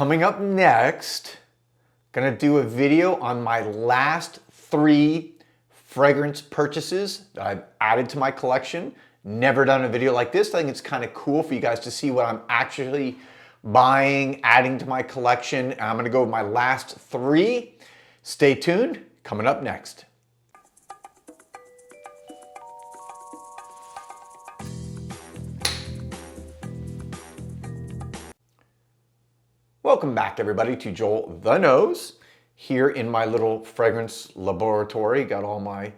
Coming up next, gonna do a video on my last 3 fragrance purchases that I've added to my collection. Never done a video like this. I think it's kind of cool for you guys to see what I'm actually buying, adding to my collection. And I'm gonna go with my last 3. Stay tuned, coming up next. Welcome back, everybody, to JoelTheNose. Here in my little fragrance laboratory. Got all my,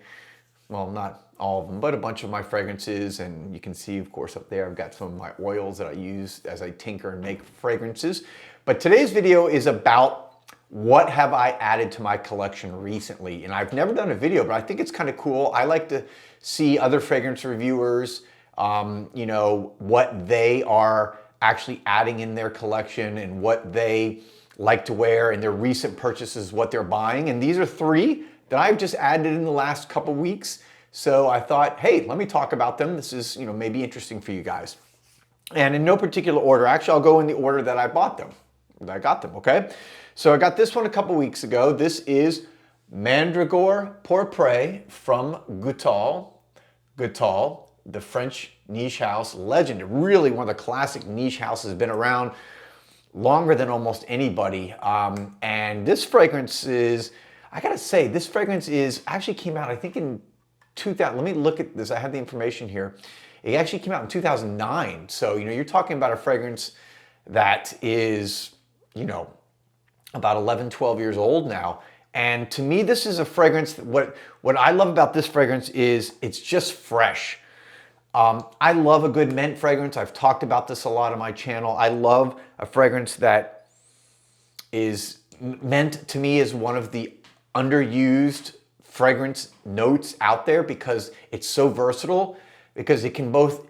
well, not all of them, but a bunch of my fragrances. And you can see, of course, up there, I've got some of my oils that I use as I tinker and make fragrances. But today's video is about what have I added to my collection recently. And I've never done a video, but I think it's kind of cool. I like to see other fragrance reviewers, you know, what they are actually adding in their collection and what they like to wear and their recent purchases, what they're buying. And these are 3 that I've just added in the last couple weeks. So I thought, hey, let me talk about them. This is, you know, maybe interesting for you guys. And in no particular order, actually, I'll go in the order that I bought them, that I got them, okay? So I got this one a couple weeks ago. This is Mandragore Pourpre from Goutal. Goutal, the French niche house legend. Really one of the classic niche houses, been around longer than almost anybody. And this fragrance is, I gotta say, this fragrance is, actually came out, I think in 2000, let me look at this, I have the information here. It actually came out in 2009. So, you know, you're talking about a fragrance that is, you know, about 11, 12 years old now. And to me, this is a fragrance, what I love about this fragrance is it's just fresh. I love a good mint fragrance. I've talked about this a lot on my channel. I love a fragrance that is, mint to me is one of the underused fragrance notes out there because it's so versatile, because it can both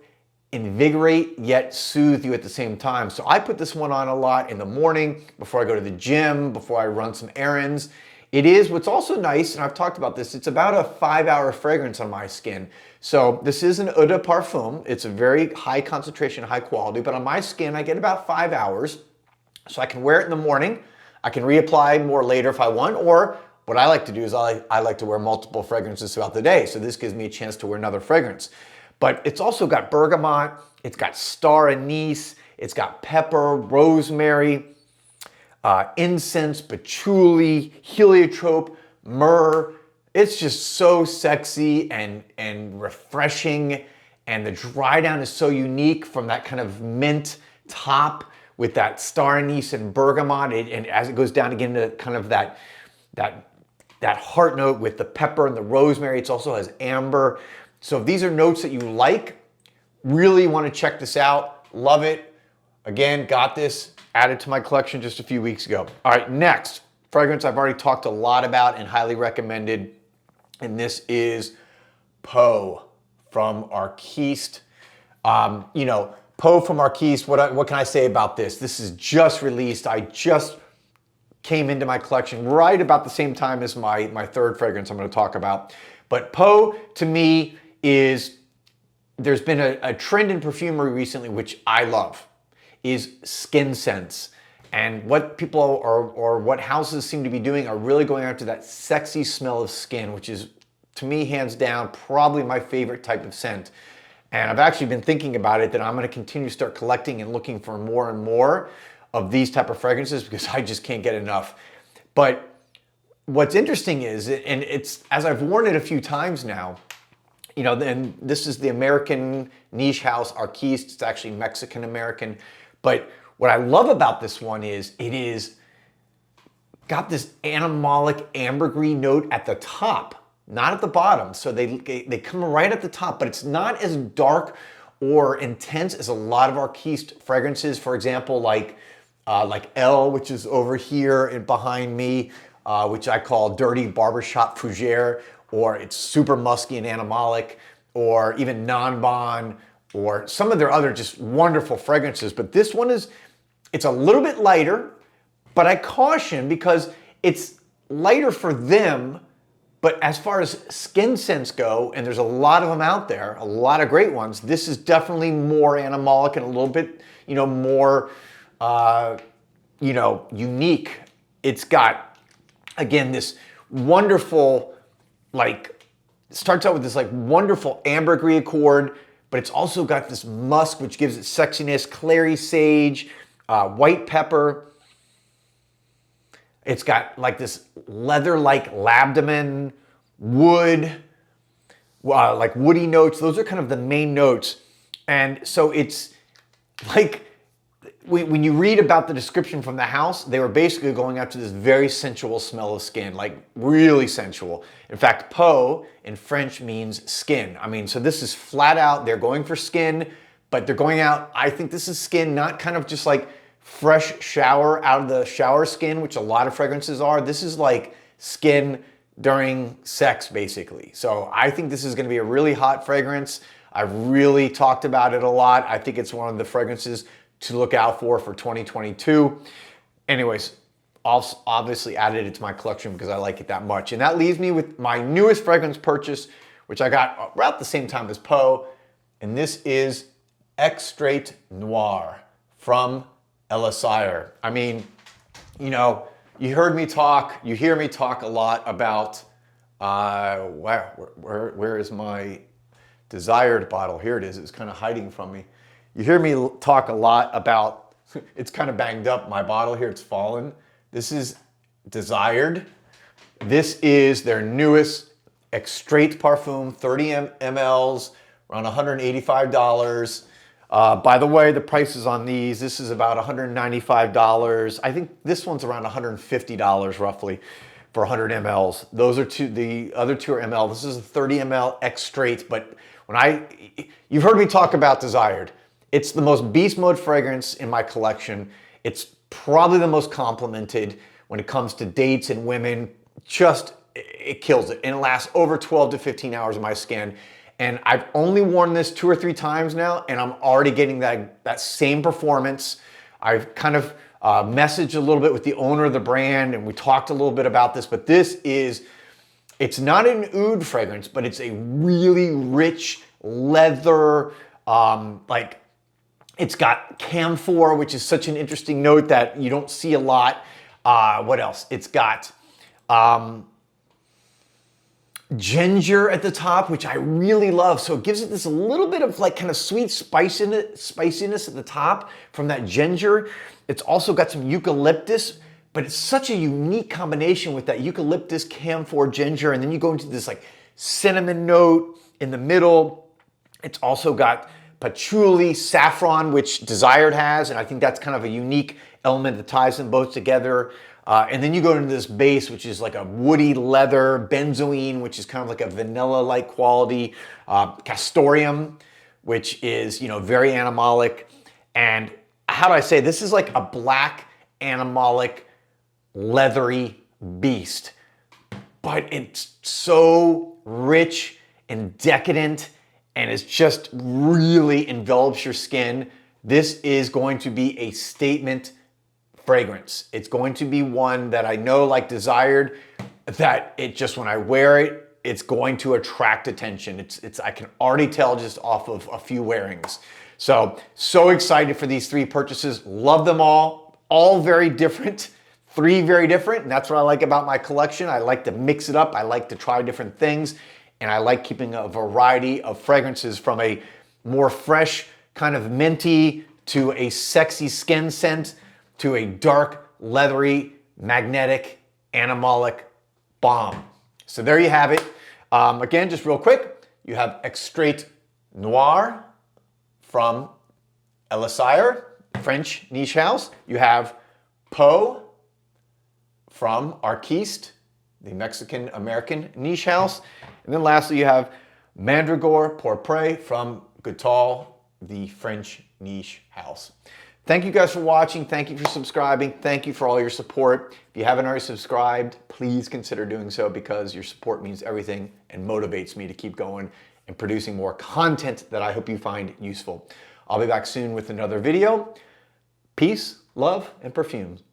invigorate yet soothe you at the same time. So I put this one on a lot in the morning, before I go to the gym, before I run some errands. It is, what's also nice, and I've talked about this, it's about a 5-hour fragrance on my skin. So this is an eau de parfum. It's a very high concentration, high quality, but on my skin, I get about 5 hours. So I can wear it in the morning. I can reapply more later if I want, or what I like to do is I like to wear multiple fragrances throughout the day. So this gives me a chance to wear another fragrance. But it's also got bergamot, it's got star anise, it's got pepper, rosemary, incense, patchouli, heliotrope, myrrh. It's just so sexy and refreshing. And the dry down is so unique from that kind of mint top with that star anise and bergamot. And as it goes down again to kind of that heart note with the pepper and the rosemary, it also has amber. So if these are notes that you like, really want to check this out, love it. Again, got this, added to my collection just a few weeks ago. All right, next fragrance I've already talked a lot about and highly recommended, and this is Peau from Arquiste. You know, Peau from Arquiste, what can I say about this? This is just released. I just came into my collection right about the same time as my 3rd fragrance I'm going to talk about. But Peau, to me, is, there's been a trend in perfumery recently, which I love, is skin scents. And what people or what houses seem to be doing are really going after that sexy smell of skin, which is, to me, hands down, probably my favorite type of scent. And I've actually been thinking about it, that I'm going to continue to start collecting and looking for more and more of these type of fragrances because I just can't get enough. But what's interesting is, and it's, as I've worn it a few times now, you know, then this is the American niche house, Arquiste. It's actually Mexican-American. But what I love about this one is it is got this animalic ambergris note at the top, not at the bottom. So they come right at the top, but it's not as dark or intense as a lot of Arquiste fragrances. For example, like Elle, which is over here and behind me, which I call dirty barbershop fougere, or it's super musky and animalic, or even Non-Bon, or some of their other just wonderful fragrances. But this one is, it's a little bit lighter, but I caution because it's lighter for them. But as far as skin scents go, and there's a lot of them out there, a lot of great ones, this is definitely more animalic and a little bit, more, you know, unique. It's got, again, this wonderful, like, it starts out with this like wonderful ambergris accord, but it's also got this musk, which gives it sexiness, clary sage, white pepper. It's got like this leather-like labdamen, wood, like woody notes. Those are kind of the main notes. And so it's like, when you read about the description from the house, they were basically going after this very sensual smell of skin, like really sensual. In fact, peau in French means skin. I mean, so this is flat out, they're going for skin, but they're going out, I think this is skin, not kind of just like fresh shower out of the shower skin, which a lot of fragrances are. This is like skin during sex, basically. So I think this is gonna be a really hot fragrance. I've really talked about it a lot. I think it's one of the fragrances to look out for 2022. Anyways, obviously added it to my collection because I like it that much. And that leaves me with my newest fragrance purchase, which I got about the same time as peau. And this is Extraordinaire Noir from Elixir. I mean, you know, you hear me talk a lot about, where is my desired bottle? Here it is, it's kind of hiding from me. You hear me talk a lot about, it's kind of banged up, my bottle here, it's fallen. This is Desired. This is their newest Extraordinaire Parfum, 30 mLs, around $185. By the way, the prices on these, this is about $195. I think this one's around $150 roughly for 100 mLs. Those are the other two are ml. This is a 30 ml Extraordinaire, but you've heard me talk about Desired. It's the most beast mode fragrance in my collection. It's probably the most complimented when it comes to dates and women. Just, it kills it. And it lasts over 12 to 15 hours on my skin. And I've only worn this 2 or 3 times now, and I'm already getting that same performance. I've kind of messaged a little bit with the owner of the brand, and we talked a little bit about this, but this is, it's not an oud fragrance, but it's a really rich leather, like, it's got camphor, which is such an interesting note that you don't see a lot. What else? It's got ginger at the top, which I really love. So it gives it this a little bit of like kind of sweet spiciness at the top from that ginger. It's also got some eucalyptus, but it's such a unique combination with that eucalyptus, camphor, ginger, and then you go into this like cinnamon note in the middle. It's also got patchouli, saffron, which Desired has, and I think that's kind of a unique element that ties them both together. And then you go into this base, which is like a woody leather, benzoin, which is kind of like a vanilla-like quality, castoreum, which is, you know, very animalic. And how do I say, this is like a black, animalic, leathery beast. But it's so rich and decadent, and it just really envelops your skin. This is going to be a statement fragrance. It's going to be one that I know, like Desired, that it just, when I wear it, it's going to attract attention. I can already tell just off of a few wearings. So excited for these 3 purchases. Love them all very different. 3 very different, and that's what I like about my collection. I like to mix it up. I like to try different things. And I like keeping a variety of fragrances from a more fresh, kind of minty, to a sexy skin scent, to a dark, leathery, magnetic, animalic bomb. So there you have it. Again, just real quick, you have Extraordinaire Noir from Elixir, French niche house. You have peau from Arquiste, the Mexican-American niche house. And then lastly, you have Mandragore, Pourpre from Goutal, the French niche house. Thank you guys for watching. Thank you for subscribing. Thank you for all your support. If you haven't already subscribed, please consider doing so, because your support means everything and motivates me to keep going and producing more content that I hope you find useful. I'll be back soon with another video. Peace, love, and perfumes.